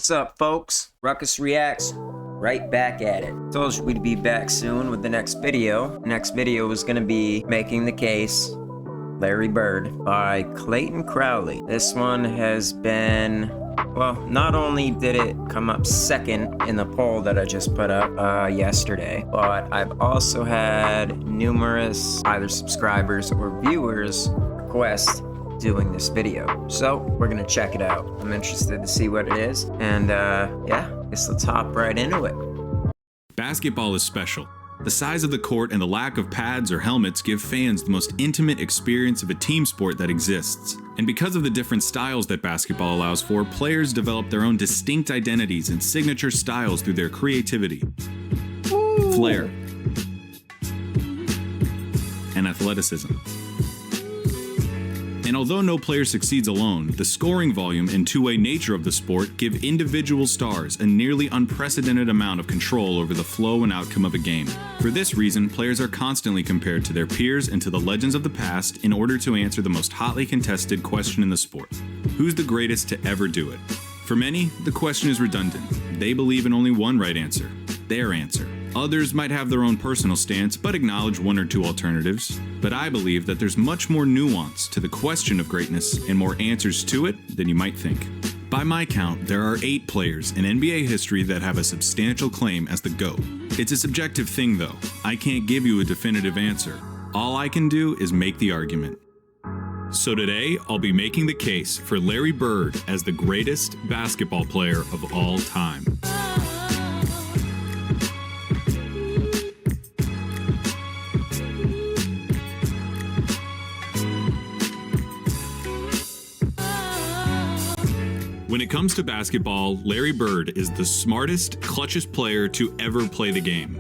What's up, folks? Ruckus Reacts, right back at it. Told you we'd be back soon with the next video. Next video is gonna be Making the Case, Larry Bird by Clayton Crowley. This one has been, well, not only did it come up second in the poll that I just put up yesterday, but I've also had numerous either subscribers or viewers request doing this video. So we're gonna check it out. I'm interested to see what it is. And yeah, guess let's hop right into it. Basketball is special. The size of the court and the lack of pads or helmets give fans the most intimate experience of a team sport that exists. And because of the different styles that basketball allows for, players develop their own distinct identities and signature styles through their creativity, flair, and athleticism. And although no player succeeds alone, the scoring volume and two-way nature of the sport give individual stars a nearly unprecedented amount of control over the flow and outcome of a game. For this reason, players are constantly compared to their peers and to the legends of the past in order to answer the most hotly contested question in the sport: who's the greatest to ever do it? For many, the question is redundant. They believe in only one right answer: their answer. Others might have their own personal stance, but acknowledge one or two alternatives. But I believe that there's much more nuance to the question of greatness and more answers to it than you might think. By my count, there are 8 players in NBA history that have a substantial claim as the GOAT. It's a subjective thing though. I can't give you a definitive answer. All I can do is make the argument. So today, I'll be making the case for Larry Bird as the greatest basketball player of all time. When it comes to basketball, Larry Bird is the smartest, clutchest player to ever play the game.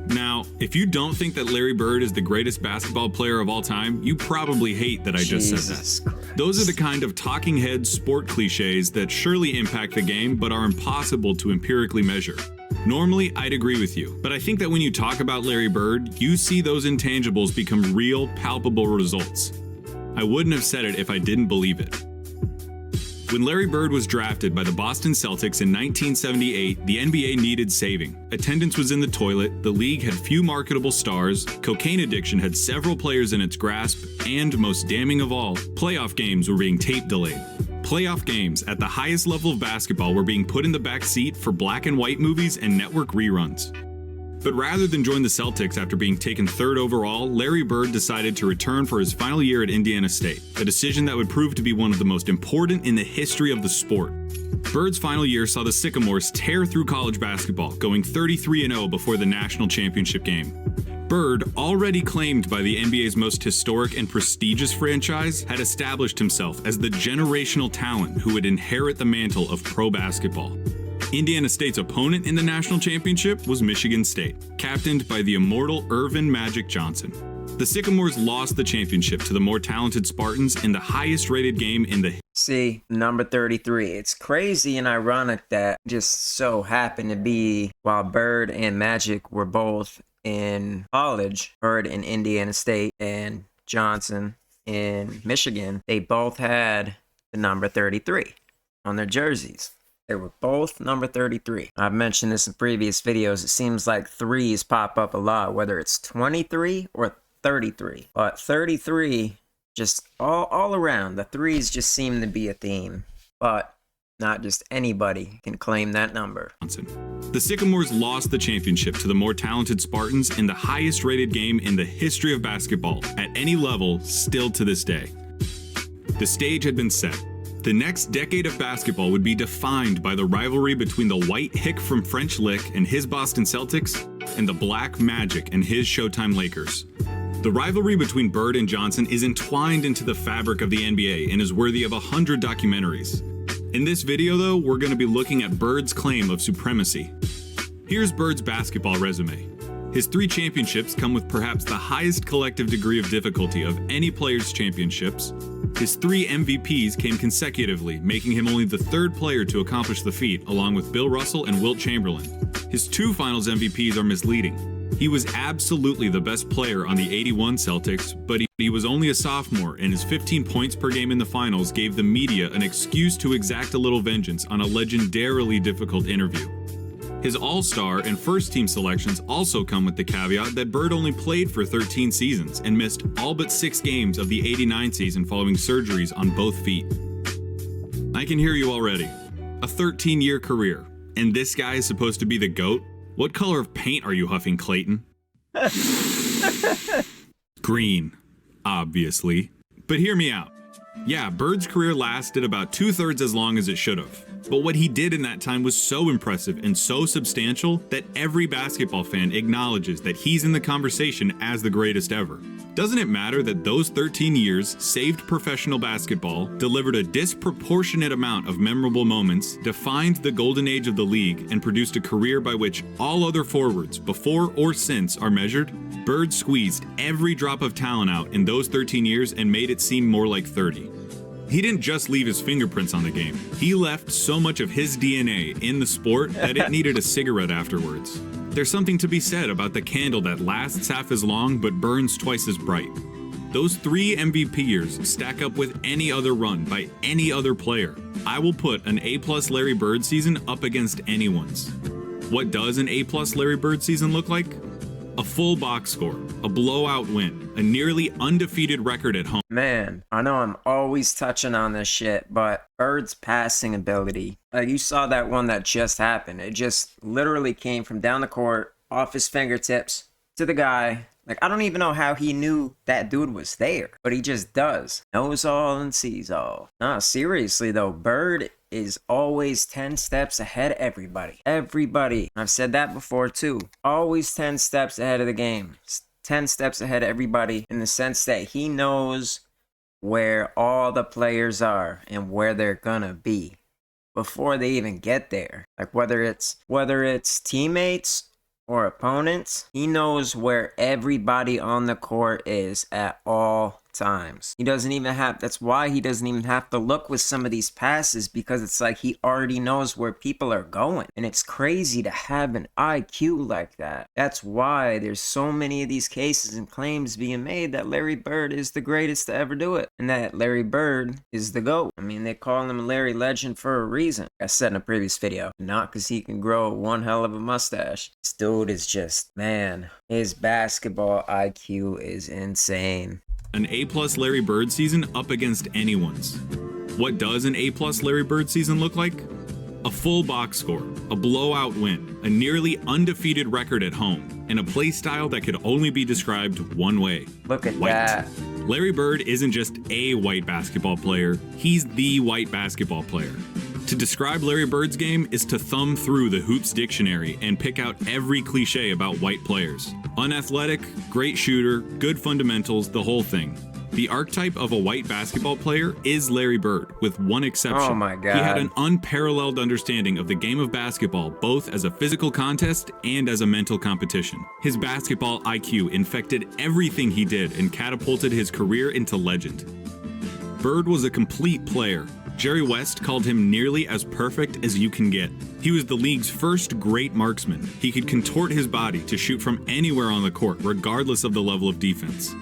Now, if you don't think that Larry Bird is the greatest basketball player of all time, you probably hate that I just said that. Those are the kind of talking head sport cliches that surely impact the game but are impossible to empirically measure. Normally, I'd agree with you, but I think that when you talk about Larry Bird, you see those intangibles become real, palpable results. I wouldn't have said it if I didn't believe it. When Larry Bird was drafted by the Boston Celtics in 1978, the NBA needed saving. Attendance was in the toilet, the league had few marketable stars, cocaine addiction had several players in its grasp, and most damning of all, playoff games were being tape delayed. Playoff games at the highest level of basketball were being put in the back seat for black and white movies and network reruns. But rather than join the Celtics after being taken 3rd overall, Larry Bird decided to return for his final year at Indiana State, a decision that would prove to be one of the most important in the history of the sport. Bird's final year saw the Sycamores tear through college basketball, going 33-0 before the national championship game. Bird, already claimed by the NBA's most historic and prestigious franchise, had established himself as the generational talent who would inherit the mantle of pro basketball. Indiana State's opponent in the national championship was Michigan State, captained by the immortal Earvin Magic Johnson. The Sycamores lost the championship to the more talented Spartans in the highest-rated game in the... See, number 33. It's crazy and ironic that just so happened to be while Bird and Magic were both in college, Bird in Indiana State and Johnson in Michigan, they both had the number 33 on their jerseys. They were both number 33. I've mentioned this in previous videos. It seems like 3s pop up a lot, whether it's 23 or 33. But 33, just all around, the 3s just seem to be a theme. But not just anybody can claim that number. The Sycamores lost the championship to the more talented Spartans in the highest rated game in the history of basketball, at any level, still to this day. The stage had been set. The next decade of basketball would be defined by the rivalry between the white hick from French Lick and his Boston Celtics and the black Magic and his Showtime Lakers. The rivalry between Bird and Johnson is entwined into the fabric of the NBA and is worthy of 100 documentaries. In this video though, we're going to be looking at Bird's claim of supremacy. Here's Bird's basketball resume. His 3 championships come with perhaps the highest collective degree of difficulty of any player's championships. His 3 MVPs came consecutively, making him only the 3rd player to accomplish the feat, along with Bill Russell and Wilt Chamberlain. His 2 Finals MVPs are misleading. He was absolutely the best player on the '81 Celtics, but he was only a sophomore, and his 15 points per game in the finals gave the media an excuse to exact a little vengeance on a legendarily difficult interview. His All-Star and first-team selections also come with the caveat that Bird only played for 13 seasons and missed all but 6 games of the '89 season following surgeries on both feet. I can hear you already. A 13-year career, and this guy is supposed to be the GOAT? What color of paint are you huffing, Clayton? Green, obviously. But hear me out. Yeah, Bird's career lasted about 2/3 as long as it should have. But what he did in that time was so impressive and so substantial that every basketball fan acknowledges that he's in the conversation as the greatest ever. Doesn't it matter that those 13 years saved professional basketball, delivered a disproportionate amount of memorable moments, defined the golden age of the league, and produced a career by which all other forwards, before or since, are measured? Bird squeezed every drop of talent out in those 13 years and made it seem more like 30. He didn't just leave his fingerprints on the game. He left so much of his DNA in the sport that it needed a cigarette afterwards. There's something to be said about the candle that lasts half as long but burns twice as bright. Those 3 MVP years stack up with any other run by any other player. I will put an A+ Larry Bird season up against anyone's. What does an A+ Larry Bird season look like? A full box score, a blowout win, a nearly undefeated record at home. Man, I know I'm always touching on this shit, but Bird's passing ability. You saw that one that just happened. It just literally came from down the court, off his fingertips, to the guy. Like, I don't even know how he knew that dude was there, but he just does. Knows all and sees all. Nah, seriously though, Bird is always 10 steps ahead of everybody. Everybody. I've said that before too. Always 10 steps ahead of the game. 10 steps ahead of everybody in the sense that he knows where all the players are and where they're gonna be before they even get there. Like whether it's teammates or opponents, he knows where everybody on the court is at all times. That's why he doesn't even have to look with some of these passes, because it's like he already knows where people are going. And it's crazy to have an IQ like that. That's why there's so many of these cases and claims being made that Larry Bird is the greatest to ever do it, and that Larry Bird is the GOAT. I mean, they call him Larry Legend for a reason. Like I said in a previous video, not because he can grow one hell of a mustache. This dude is just, man, his basketball IQ is insane. An A+ Larry Bird season up against anyone's. What does an A+ Larry Bird season look like? A full box score, a blowout win, a nearly undefeated record at home, and a play style that could only be described one way. Look at white. that. Larry Bird isn't just a white basketball player, he's the white basketball player. To describe Larry Bird's game is to thumb through the Hoops dictionary and pick out every cliche about white players. Unathletic, great shooter, good fundamentals, the whole thing. The archetype of a white basketball player is Larry Bird, with one exception. Oh my God. He had an unparalleled understanding of the game of basketball, both as a physical contest and as a mental competition. His basketball IQ infected everything he did and catapulted his career into legend. Bird was a complete player. Jerry West called him nearly as perfect as you can get. He was the league's first great marksman. He could contort his body to shoot from anywhere on the court, regardless of the level of defense.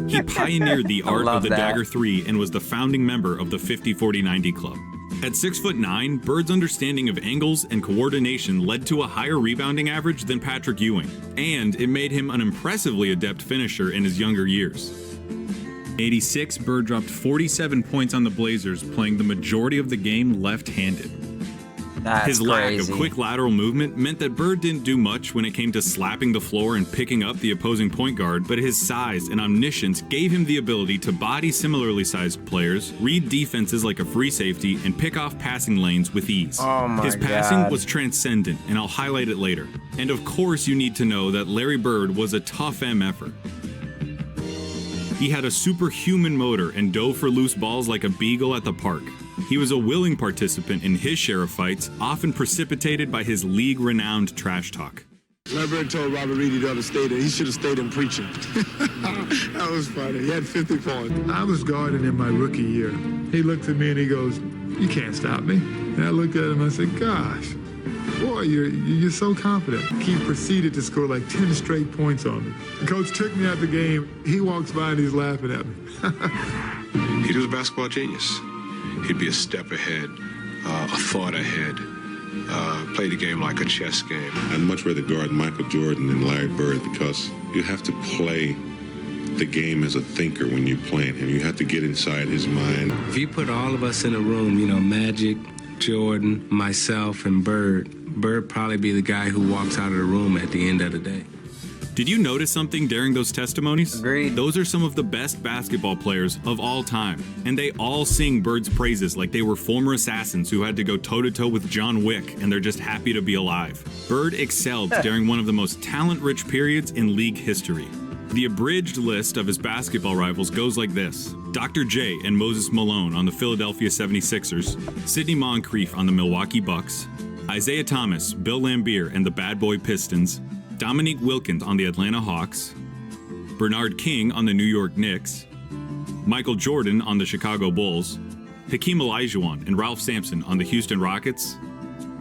He pioneered the art of the dagger 3 and was the founding member of the 50-40-90 club. At 6'9", Bird's understanding of angles and coordination led to a higher rebounding average than Patrick Ewing, and it made him an impressively adept finisher in his younger years. 86, Bird dropped 47 points on the Blazers, playing the majority of the game left-handed. His lack of quick lateral movement meant that Bird didn't do much when it came to slapping the floor and picking up the opposing point guard, but his size and omniscience gave him the ability to body similarly sized players, read defenses like a free safety, and pick off passing lanes with ease. His passing was transcendent, and I'll highlight it later. And of course you need to know that Larry Bird was a tough effort. He had a superhuman motor and dove for loose balls like a beagle at the park. He was a willing participant in his share of fights, often precipitated by his league-renowned trash talk. Larry Bird told Robert Reedy the other day that he should have stayed in preaching. That was funny. He had 50 points. I was guarding in my rookie year. He looked at me and he goes, "You can't stop me." And I looked at him and I said, "Gosh, Boy, you're so confident. He proceeded to score like 10 straight points on me. The coach took me out the game. He walks by and he's laughing at me. He was a basketball genius. He'd be a step ahead, a thought ahead, play the game like a chess game. I'd much rather guard Michael Jordan than Larry Bird because you have to play the game as a thinker when you're playing him. You have to get inside his mind. If you put all of us in a room, you know, Magic, Jordan, myself, and Bird probably be the guy who walks out of the room at the end of the day. Did you notice something during those testimonies? Agreed. Those are some of the best basketball players of all time, and they all sing Bird's praises like they were former assassins who had to go toe-to-toe with John Wick, and they're just happy to be alive. Bird excelled during one of the most talent-rich periods in league history. The abridged list of his basketball rivals goes like this: Dr. J and Moses Malone on the Philadelphia 76ers, Sidney Moncrief on the Milwaukee Bucks, Isaiah Thomas, Bill Laimbeer and the Bad Boy Pistons, Dominique Wilkins on the Atlanta Hawks, Bernard King on the New York Knicks, Michael Jordan on the Chicago Bulls, Hakeem Olajuwon and Ralph Sampson on the Houston Rockets,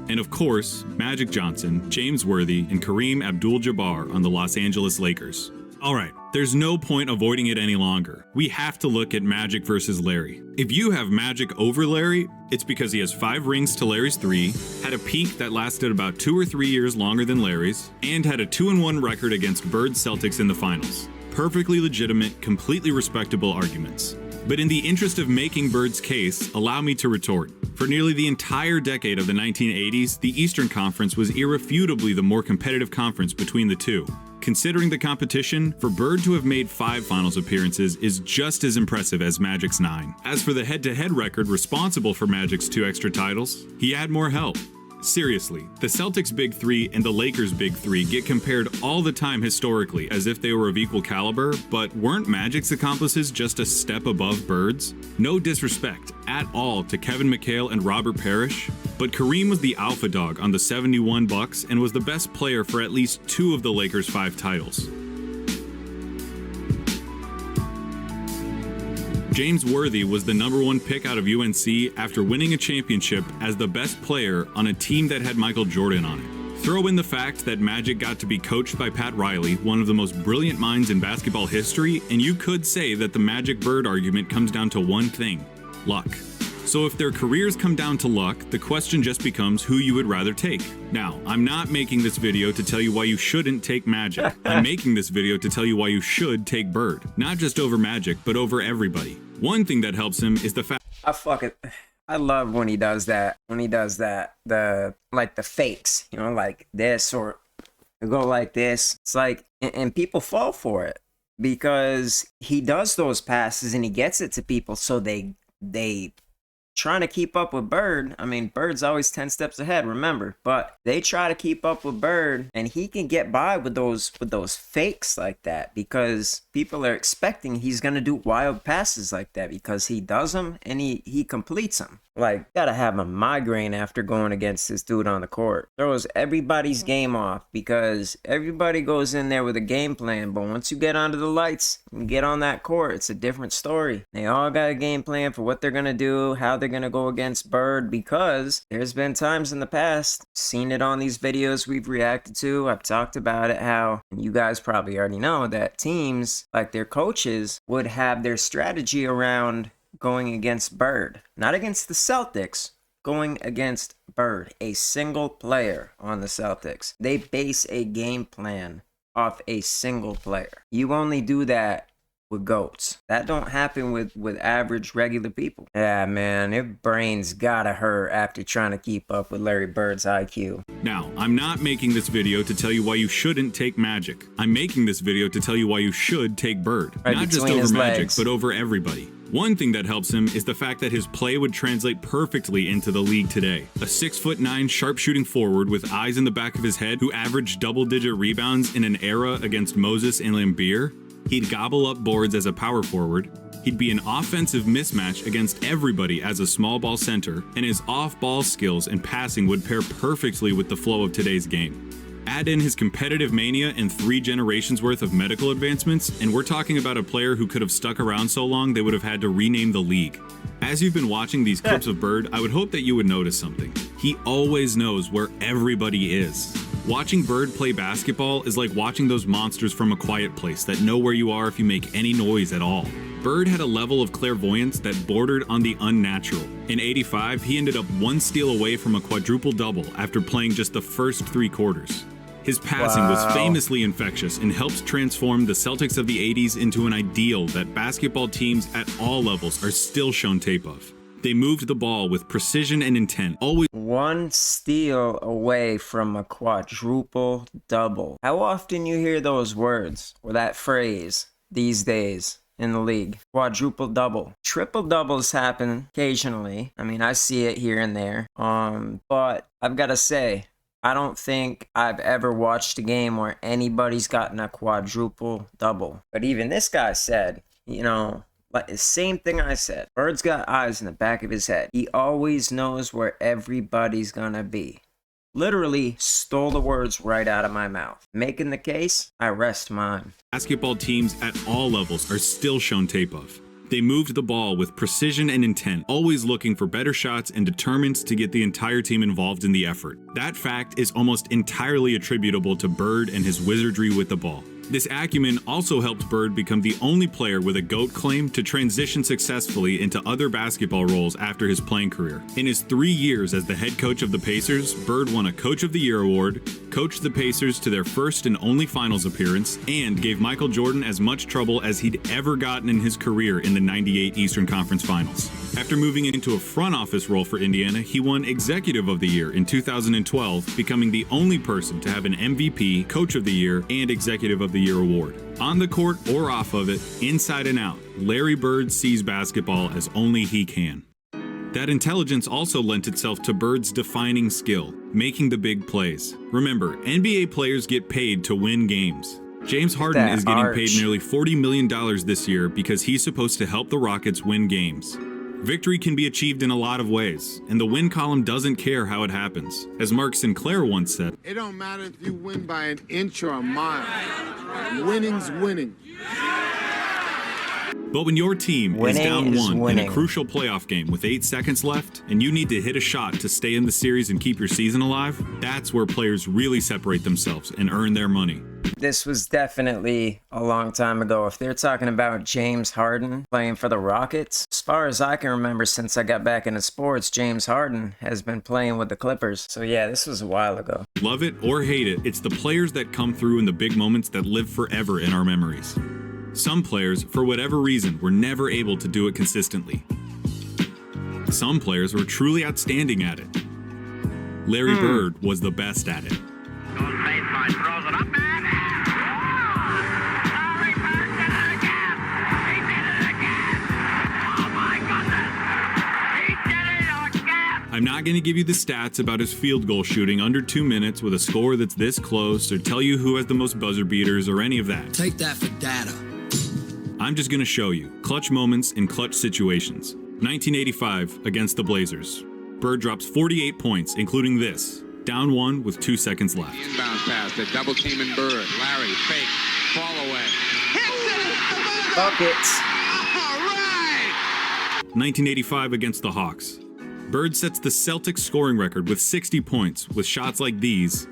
and of course, Magic Johnson, James Worthy, and Kareem Abdul-Jabbar on the Los Angeles Lakers. Alright, there's no point avoiding it any longer. We have to look at Magic versus Larry. If you have Magic over Larry, it's because he has 5 rings to Larry's 3, had a peak that lasted about 2 or 3 years longer than Larry's, and had a 2-1 record against Bird's Celtics in the finals. Perfectly legitimate, completely respectable arguments. But in the interest of making Bird's case, allow me to retort. For nearly the entire decade of the 1980s, the Eastern Conference was irrefutably the more competitive conference between the two. Considering the competition, for Bird to have made 5 finals appearances is just as impressive as Magic's 9. As for the head-to-head record responsible for Magic's 2 extra titles, he had more help. Seriously, the Celtics' Big 3 and the Lakers' Big 3 get compared all the time historically as if they were of equal caliber, but weren't Magic's accomplices just a step above Bird's? No disrespect at all to Kevin McHale and Robert Parrish, but Kareem was the alpha dog on the 71 Bucks and was the best player for at least 2 of the Lakers' 5 titles. James Worthy was the #1 pick out of UNC after winning a championship as the best player on a team that had Michael Jordan on it. Throw in the fact that Magic got to be coached by Pat Riley, one of the most brilliant minds in basketball history, and you could say that the Magic-Bird argument comes down to one thing: luck. So if their careers come down to luck, the question just becomes who you would rather take. Now, I'm not making this video to tell you why you shouldn't take Magic. I'm making this video to tell you why you should take Bird. Not just over Magic, but over everybody. One thing that helps him is the fact— I love when he does that. When he does that, the fakes, you know, like this or go like this. It's like, and people fall for it because he does those passes and he gets it to people, so they trying to keep up with Bird. I mean, Bird's always 10 steps ahead, remember, but they try to keep up with Bird, and he can get by with those fakes like that because people are expecting he's gonna do wild passes like that because he does them and he completes them. Like, gotta have a migraine after going against this dude on the court. Throws everybody's game off because everybody goes in there with a game plan, but once you get onto the lights and get on that court, it's a different story. They all got a game plan for what they're gonna do, how they're gonna go against Bird, because there's been times in the past, seen it on these videos we've reacted to, I've talked about it, how, and you guys probably already know, that teams, like their coaches, would have their strategy around going against Bird. Not against the Celtics, going against Bird, a single player on the Celtics. They base a game plan off a single player. You only do that with GOATs. That don't happen with average regular people. Yeah, man, their brains gotta hurt after trying to keep up with Larry Bird's IQ. Now, I'm not making this video to tell you why you shouldn't take Magic. I'm making this video to tell you why you should take Bird. Right not just between over his Magic, legs. but over everybody. One thing that helps him is the fact that his play would translate perfectly into the league today. A 6'9" sharpshooting forward with eyes in the back of his head who averaged double-digit rebounds in an era against Moses and Laimbeer. He'd gobble up boards as a power forward. He'd be an offensive mismatch against everybody as a small ball center, and his off-ball skills and passing would pair perfectly with the flow of today's game. Add in his competitive mania and 3 generations worth of medical advancements, and we're talking about a player who could have stuck around so long they would have had to rename the league. As you've been watching these clips of Bird, I would hope that you would notice something. He always knows where everybody is. Watching Bird play basketball is like watching those monsters from A Quiet Place that know where you are if you make any noise at all. Bird had a level of clairvoyance that bordered on the unnatural. In '85, he ended up 1 steal away from a quadruple double after playing just the first 3 quarters. His passing was famously infectious and helped transform the Celtics of the '80s into an ideal that basketball teams at all levels are still shown tape of. They moved the ball with precision and intent, always 1 steal away from a quadruple double. How often you hear those words or that phrase these days in the league? Quadruple double. Triple doubles happen occasionally. I mean, I see it here and there. But I've got to say, I don't think I've ever watched a game where anybody's gotten a quadruple double. But even this guy said, you know, like the same thing I said. Bird's got eyes in the back of his head. He always knows where everybody's gonna be. Literally stole the words right out of my mouth. Making the case, I rest mine. basketball teams at all levels are still shown tape of. They moved the ball with precision and intent, always looking for better shots and determined to get the entire team involved in the effort. That fact is almost entirely attributable to Bird and his wizardry with the ball. This acumen also helped Bird become the only player with a GOAT claim to transition successfully into other basketball roles after his playing career. In his 3 years as the head coach of the Pacers, Bird won a Coach of the Year award, coached the Pacers to their first and only finals appearance, and gave Michael Jordan as much trouble as he'd ever gotten in his career in the '98 Eastern Conference Finals. After moving into a front office role for Indiana, he won Executive of the Year in 2012, becoming the only person to have an MVP, Coach of the Year, and Executive of the Year award. On the court or off of it, inside and out, Larry Bird sees basketball as only he can. That intelligence also lent itself to Bird's defining skill, making the big plays. Remember, NBA players get paid to win games. James Harden is getting paid nearly $40 million this year because he's supposed to help the Rockets win games. Victory can be achieved in a lot of ways, and the win column doesn't care how it happens. As Mark Sinclair once said, It don't matter if you win by an inch or a mile. Winning's winning. but when your team is Winning down is 1 in winning. a crucial playoff game with 8 seconds left, and you need to hit a shot to stay in the series and keep your season alive, that's where players really separate themselves and earn their money. This was definitely a long time ago. If they're talking about James Harden playing for the Rockets, as far as I can remember since I got back into sports, James Harden has been playing with the Clippers. So yeah, this was a while ago. Love it or hate it, it's the players that come through in the big moments that live forever in our memories. Some players, for whatever reason, were never able to do it consistently. Some players were truly outstanding at it. Larry Bird was the best at it. I'm not going to give you the stats about his field goal shooting under 2 minutes with a score that's this close, or tell you who has the most buzzer beaters, or any of that. Take that for data. I'm just going to show you clutch moments in clutch situations. 1985 against the Blazers. Bird drops 48 points, including this. Down 1 with 2 seconds left. Inbound pass, the double team in Bird. Larry, fake, fall away. Buckets. All right! 1985 against the Hawks. Bird sets the Celtics scoring record with 60 points with shots like these.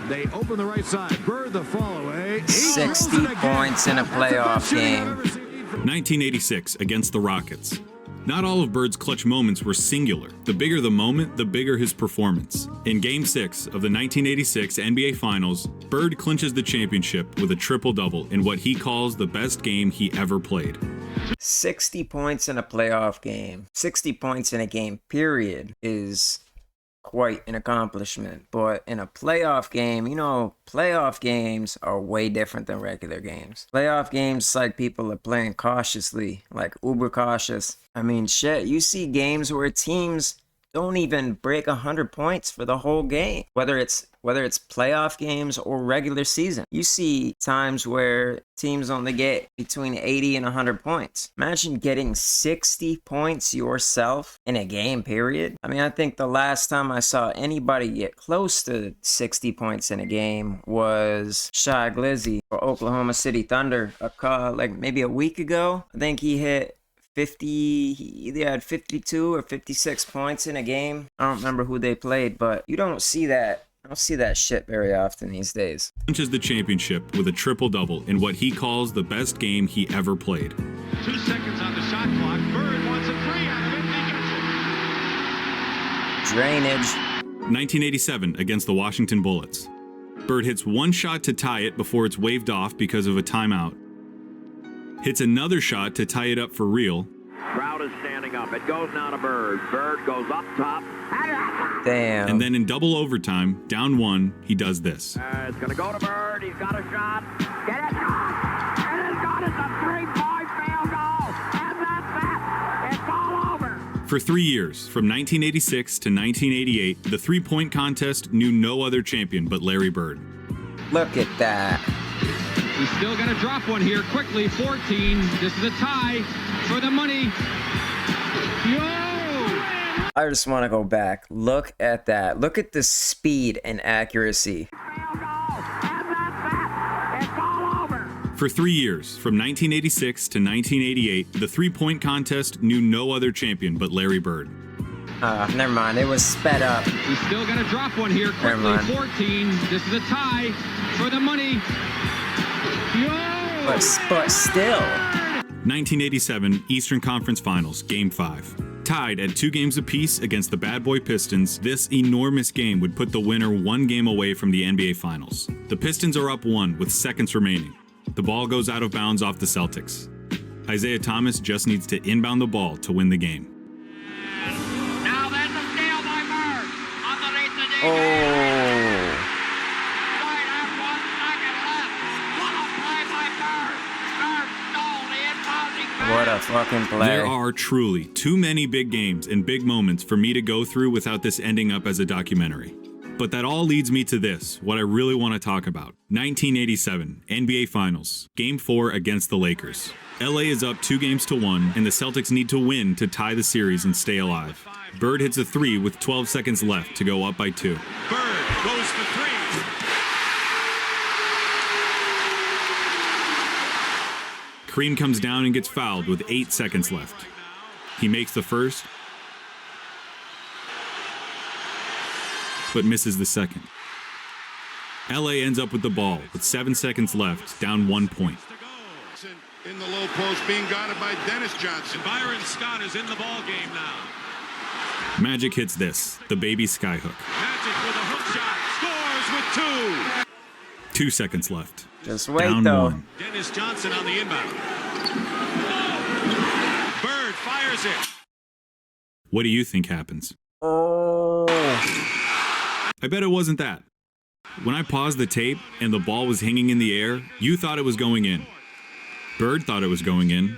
They open the right side. Bird the fall away. 60 points in a playoff game. 1986 against the Rockets. Not all of Bird's clutch moments were singular. The bigger the moment, the bigger his performance. In Game 6 of the 1986 NBA Finals, Bird clinches the championship with a triple-double in what he calls the best game he ever played. 60 points in a playoff game. 60 points in a game, period, is quite an accomplishment. But in a playoff game, you know, playoff games are way different than regular games. Playoff games, it's like people are playing cautiously, like uber cautious. I mean, shit, you see games where teams don't even break 100 points for the whole game, whether it's playoff games or regular season. You see times where teams only get between 80 and 100 points. Imagine getting 60 points yourself in a game, period. I mean, I think the last time I saw anybody get close to 60 points in a game was Shai Glizzy for Oklahoma City Thunder, like maybe a week ago. I think he hit 50, he either had 52 or 56 points in a game. I don't remember who they played, but you don't see that. I don't see that shit very often these days. Clinches the championship with a triple-double in what he calls the best game he ever played. 2 seconds on the shot clock. Bird wants a 3 out of it, and he gets it. Drainage. 1987 against the Washington Bullets. Bird hits one shot to tie it before it's waved off because of a timeout. Hits another shot to tie it up for real. Crowd is standing up. It goes now to Bird. Bird goes up top. Damn. And then in double overtime, down 1, he does this. It's going to go to Bird. He's got a shot. Get it! It is good. It's a 3-point field goal. And that's that. It's all over. For 3 years, from 1986 to 1988, the three-point contest knew no other champion but Larry Bird. Look at that. He's still got to drop one here quickly. 14. This is a tie for the money. Yo! I just want to go back. Look at that. Look at the speed and accuracy. For 3 years, from 1986 to 1988, the three-point contest knew no other champion but Larry Bird. Never mind. It was sped up. He's still got to drop one here quickly. 14. This is a tie for the money. Yo! But still. 1987 Eastern Conference Finals, Game 5. Tied at 2 games apiece against the Bad Boy Pistons, this enormous game would put the winner 1 game away from the NBA Finals. The Pistons are up 1 with seconds remaining. The ball goes out of bounds off the Celtics. Isaiah Thomas just needs to inbound the ball to win the game. Now there's a steal by Bird. Underneath the D. Right at 1 second left. What a play by Bird. Bird stole the inbounding pass. What a fucking play. There are truly too many big games and big moments for me to go through without this ending up as a documentary. But that all leads me to this, what I really want to talk about. 1987, NBA Finals, Game 4 against the Lakers. LA is up 2-1, and the Celtics need to win to tie the series and stay alive. Bird hits a 3 with 12 seconds left to go up by 2. Bird goes for 3. Kareem comes down and gets fouled with 8 seconds left. He makes the first, but misses the second. LA ends up with the ball with 7 seconds left, down 1 point. In the low post, being guarded by Dennis Johnson. Byron Scott is in the ball game now. Magic hits this, the baby skyhook. Magic with a hook shot, scores with 2. 2 seconds left. Just wait, Down though. 1. Dennis Johnson on the inbound. Bird fires it. What do you think happens? Oh. I bet it wasn't that. When I paused the tape and the ball was hanging in the air, you thought it was going in. Bird thought it was going in.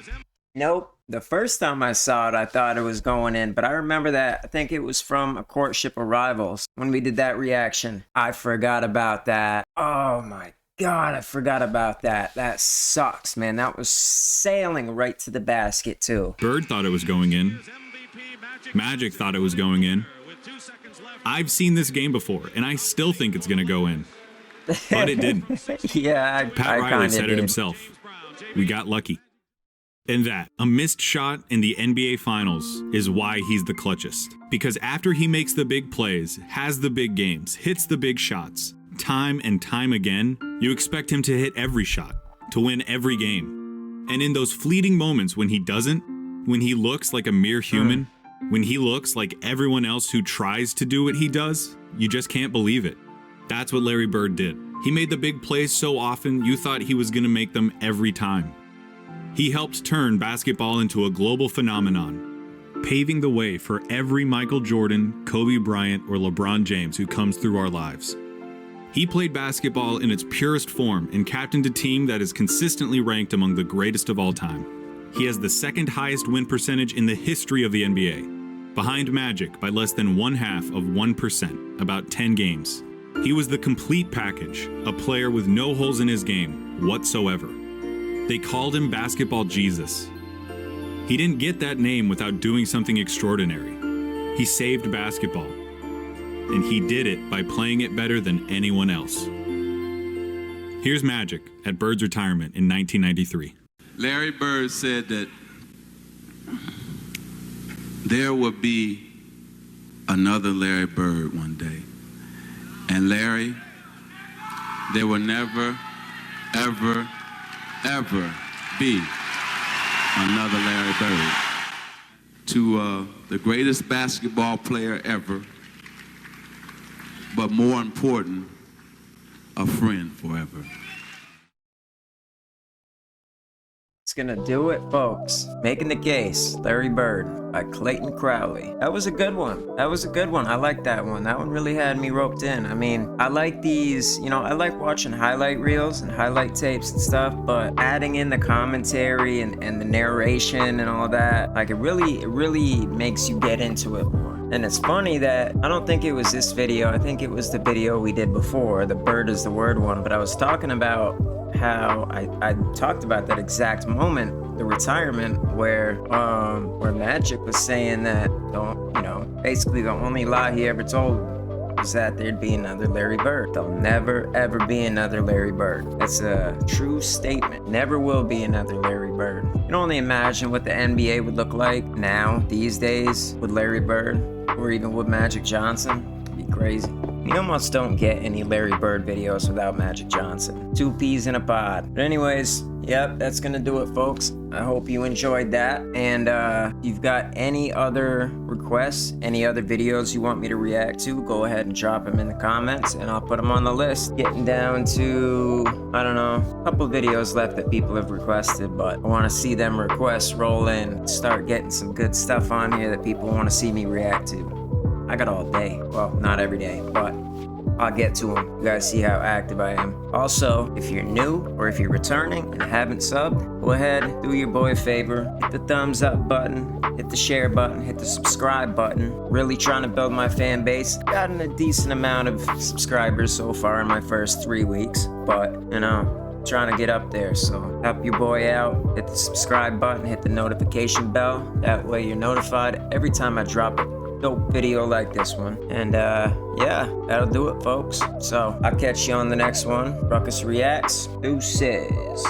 Nope. The first time I saw it, I thought it was going in, but I remember that. I think it was from A Courtship of Rivals when we did that reaction. I forgot about that. Oh my God, I forgot about that. That sucks, man. That was sailing right to the basket, too. Bird thought it was going in. Magic thought it was going in. I've seen this game before, and I still think it's going to go in. But it didn't. Yeah, Pat Riley said it himself. We got lucky. And that, a missed shot in the NBA Finals, is why he's the clutchest. Because after he makes the big plays, has the big games, hits the big shots, time and time again, you expect him to hit every shot, to win every game. And in those fleeting moments when he doesn't, when he looks like a mere human, when he looks like everyone else who tries to do what he does, you just can't believe it. That's what Larry Bird did. He made the big plays so often you thought he was going to make them every time. He helped turn basketball into a global phenomenon, paving the way for every Michael Jordan, Kobe Bryant, or LeBron James who comes through our lives. He played basketball in its purest form and captained a team that is consistently ranked among the greatest of all time. He has the second highest win percentage in the history of the NBA. behind Magic by less than 0.5%, about 10 games. He was the complete package, a player with no holes in his game whatsoever. They called him Basketball Jesus. He didn't get that name without doing something extraordinary. He saved basketball, and he did it by playing it better than anyone else. Here's Magic at Bird's retirement in 1993. Larry Bird said that there would be another Larry Bird one day. And Larry, there will never, ever, ever be another Larry Bird. To the greatest basketball player ever, but more important, a friend forever. It's gonna do it, folks. Making the Case, Larry Bird by Clayton Crowley. That was a good one. I like that one. That one really had me roped in. I mean, I like these, I like watching highlight reels and highlight tapes and stuff, but adding in the commentary and the narration and all that, like it really makes you get into it more. And it's funny that I don't think it was this video. I think it was the video we did before, the Bird is the Word one, but I was talking about how I talked about that exact moment, the retirement, where Magic was saying that, basically the only lie he ever told was that there'd be another Larry Bird. There'll never ever be another Larry Bird. That's a true statement. Never will be another Larry Bird. You can only imagine what the NBA would look like now, these days, with Larry Bird, or even with Magic Johnson. It'd be crazy. You almost don't get any Larry Bird videos without Magic Johnson. 2 peas in a pod. But anyways, yep, that's gonna do it, folks. I hope you enjoyed that. And if you've got any other requests, any other videos you want me to react to, go ahead and drop them in the comments and I'll put them on the list. Getting down to, I don't know, a couple videos left that people have requested, but I want to see them requests roll in, start getting some good stuff on here that people want to see me react to. I got all day. Well, not every day, but I'll get to them. You guys see how active I am. Also, if you're new or if you're returning and haven't subbed, go ahead, do your boy a favor. Hit the thumbs up button, hit the share button, hit the subscribe button. Really trying to build my fan base. Gotten a decent amount of subscribers so far in my first 3 weeks, but trying to get up there. So help your boy out. Hit the subscribe button, hit the notification bell. That way you're notified every time I drop a dope video like this one. And yeah, that'll do it, folks. So I'll catch you on the next one. Ruckus Reacts. Deuces.